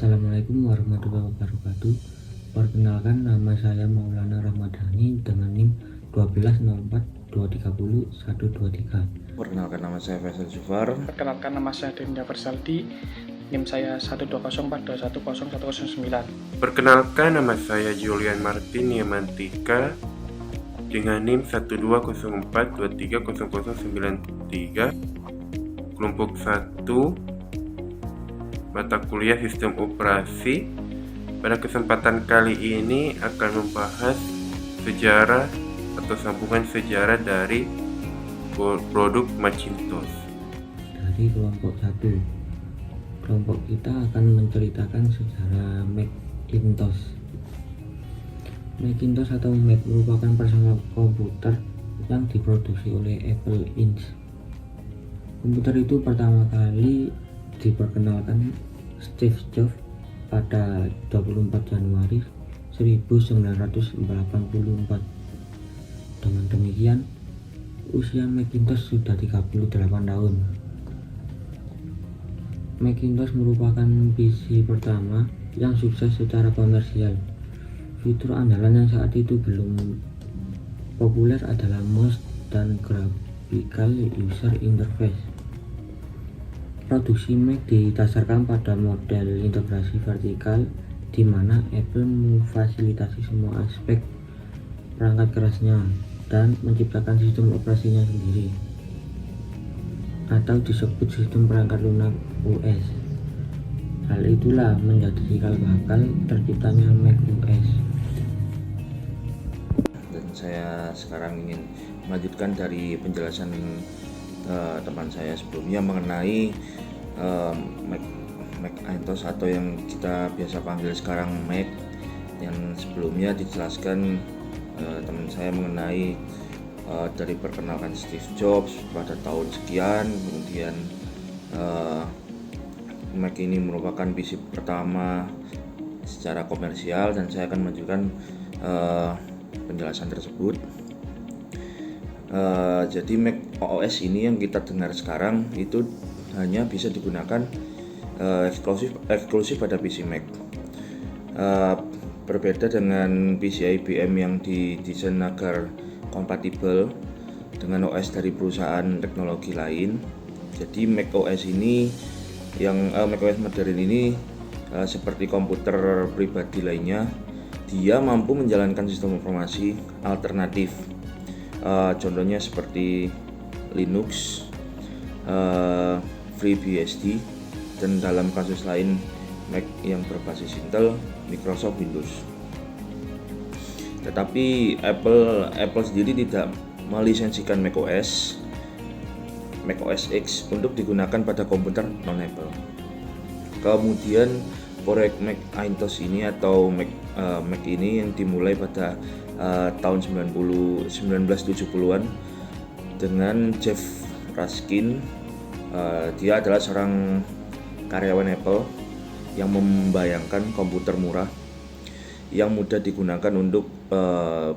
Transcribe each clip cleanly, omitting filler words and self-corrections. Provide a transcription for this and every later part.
Assalamualaikum warahmatullahi wabarakatuh. Perkenalkan, nama saya Maulana Ramadhani dengan NIM 1204230 123. Perkenalkan, nama saya Faisal Zufar. Perkenalkan, nama saya Dinda Bersaldi, NIM saya 12042101009. Perkenalkan, nama saya Julian Martin Yamantika dengan NIM 12042300093, kelompok 1, mata kuliah Sistem Operasi. Pada kesempatan kali ini akan membahas sejarah atau sambungan sejarah dari produk Macintosh. Dari kelompok 1, kelompok kita akan menceritakan sejarah Macintosh. Macintosh atau Mac merupakan personal komputer yang diproduksi oleh Apple Inc. Komputer itu pertama kali diperkenalkan Steve Jobs pada 24 Januari 1984. Dengan demikian, usia Macintosh sudah 38 tahun. Macintosh merupakan PC pertama yang sukses secara komersial. Fitur andalan yang saat itu belum populer adalah mouse dan graphical user interface. Produksi Mac didasarkan pada model integrasi vertikal, di mana Apple memfasilitasi semua aspek perangkat kerasnya dan menciptakan sistem operasinya sendiri, atau disebut sistem perangkat lunak OS. Hal itulah menjadi cikal bakal terciptanya Mac OS. Dan saya sekarang ingin melanjutkan dari penjelasan teman saya sebelumnya mengenai Macintosh atau yang kita biasa panggil sekarang Mac, yang sebelumnya dijelaskan teman saya mengenai dari perkenalkan Steve Jobs pada tahun sekian, kemudian Mac ini merupakan PC pertama secara komersial, dan saya akan menunjukkan penjelasan tersebut. Jadi Mac OS ini yang kita dengar sekarang itu hanya bisa digunakan eksklusif pada PC Mac. Berbeda dengan PC IBM yang didesain agar kompatibel dengan OS dari perusahaan teknologi lain. Jadi Mac OS ini Mac OS modern ini seperti komputer pribadi lainnya, dia mampu menjalankan sistem informasi alternatif. Contohnya seperti Linux, FreeBSD, dan dalam kasus lain Mac yang berbasis Intel, Microsoft Windows. Tetapi Apple sendiri tidak melisensikan Mac OS X untuk digunakan pada komputer non-Apple. Kemudian proyek Macintosh ini atau Mac ini yang dimulai pada tahun 1970-an dengan Jeff Raskin. Dia adalah seorang karyawan Apple yang membayangkan komputer murah yang mudah digunakan untuk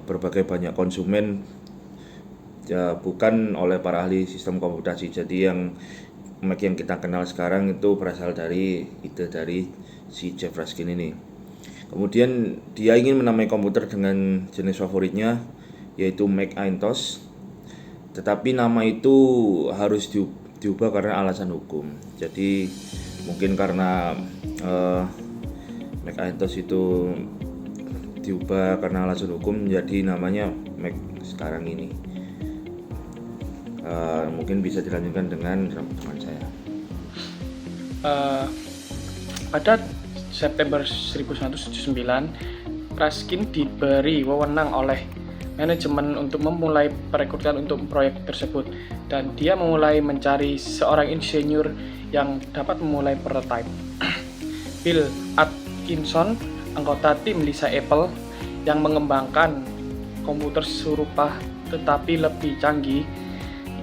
berbagai banyak konsumen, bukan oleh para ahli sistem komputasi. Jadi yang Mac yang kita kenal sekarang itu berasal dari ide dari si Jeff Raskin ini. Kemudian dia ingin menamai komputer dengan jenis favoritnya, yaitu Macintosh. Tetapi nama itu harus diubah karena alasan hukum. Jadi mungkin karena Macintosh itu diubah karena alasan hukum, jadi namanya Mac sekarang ini. Mungkin bisa dilanjutkan dengan teman saya. Pada September 1979, Raskin diberi wewenang oleh manajemen untuk memulai perekrutan untuk proyek tersebut, dan dia memulai mencari seorang insinyur yang dapat memulai prototipe. Bill Atkinson, anggota tim Lisa Apple yang mengembangkan komputer serupa tetapi lebih canggih,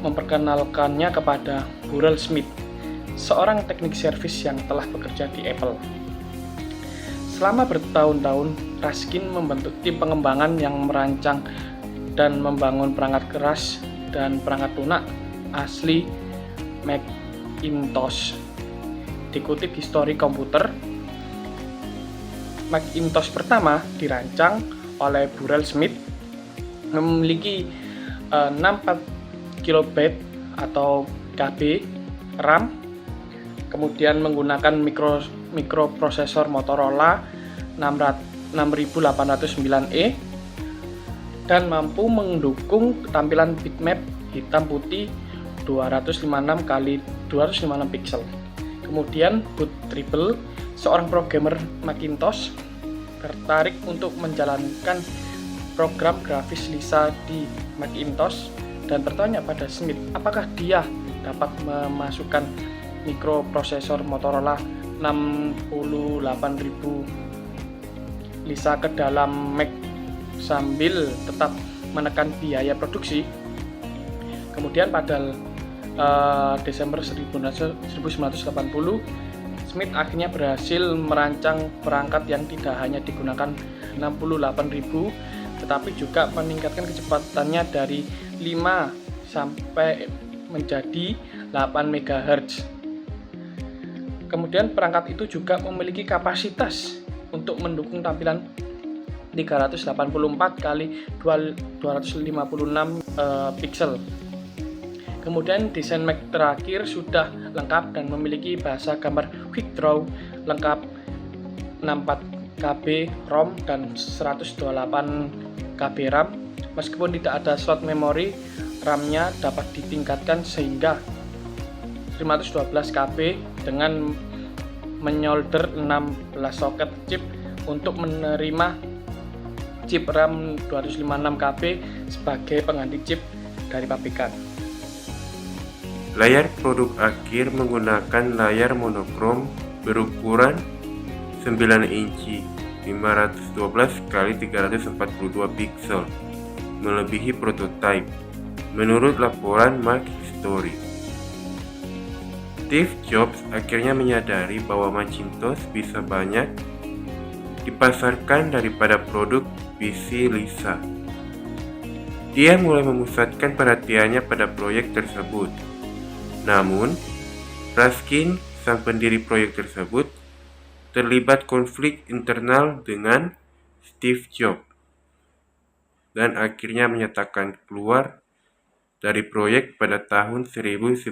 memperkenalkannya kepada Burrell Smith, seorang teknik servis yang telah bekerja di Apple. Selama bertahun-tahun, Raskin membentuk tim pengembangan yang merancang dan membangun perangkat keras dan perangkat lunak asli Macintosh. Dikutip Histori Komputer, Macintosh pertama dirancang oleh Burrell Smith, memiliki 64 KB atau KB RAM, kemudian menggunakan mikroprosesor Motorola 6809E dan mampu mendukung tampilan bitmap hitam putih 256 x 256 pixel. Kemudian Bud Ribble, seorang programmer Macintosh, tertarik untuk menjalankan program grafis Lisa di Macintosh dan bertanya pada Smith apakah dia dapat memasukkan mikroprosesor Motorola 68000 Lisa ke dalam Mac sambil tetap menekan biaya produksi. Kemudian pada Desember 1980, Smith akhirnya berhasil merancang perangkat yang tidak hanya digunakan 68.000 tetapi juga meningkatkan kecepatannya dari 5 sampai menjadi 8 MHz. Kemudian perangkat itu juga memiliki kapasitas untuk mendukung tampilan 384 x 256 pixel. Kemudian desain Mac terakhir sudah lengkap dan memiliki bahasa gambar Quick Draw lengkap 64 KB ROM dan 128 KB RAM. Meskipun tidak ada slot memori, RAM-nya dapat ditingkatkan sehingga 512 KB dengan menyolder 16 soket chip untuk menerima chip RAM 256 KB sebagai pengganti chip dari pabrikan. Layar produk akhir menggunakan layar monokrom berukuran 9 inci 512 x 342 pixel, melebihi prototipe, menurut laporan Mac History. Steve Jobs akhirnya menyadari bahwa Macintosh bisa banyak dipasarkan daripada produk PC Lisa. Dia mulai memusatkan perhatiannya pada proyek tersebut. Namun, Raskin, sang pendiri proyek tersebut, terlibat konflik internal dengan Steve Jobs dan akhirnya menyatakan keluar dari proyek pada tahun 1981.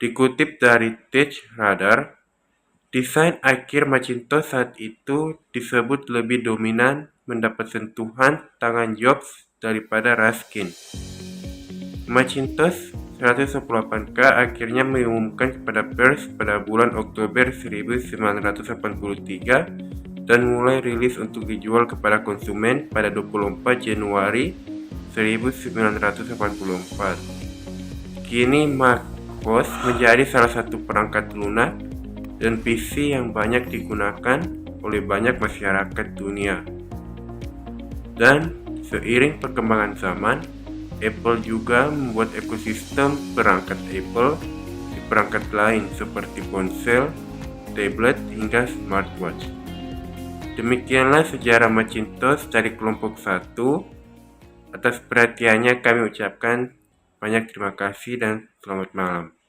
Dikutip dari TechRadar, desain akhir Macintosh saat itu disebut lebih dominan mendapat sentuhan tangan Jobs daripada Raskin. Macintosh 118K akhirnya mengumumkan kepada pers pada bulan Oktober 1983 dan mulai rilis untuk dijual kepada konsumen pada 24 Januari 1984. Kini Mac OS menjadi salah satu perangkat lunak dan PC yang banyak digunakan oleh banyak masyarakat dunia. Dan seiring perkembangan zaman, Apple juga membuat ekosistem perangkat Apple di perangkat lain seperti ponsel, tablet, hingga smartwatch. Demikianlah sejarah Macintosh dari kelompok 1. Atas perhatiannya kami ucapkan banyak terima kasih dan selamat malam.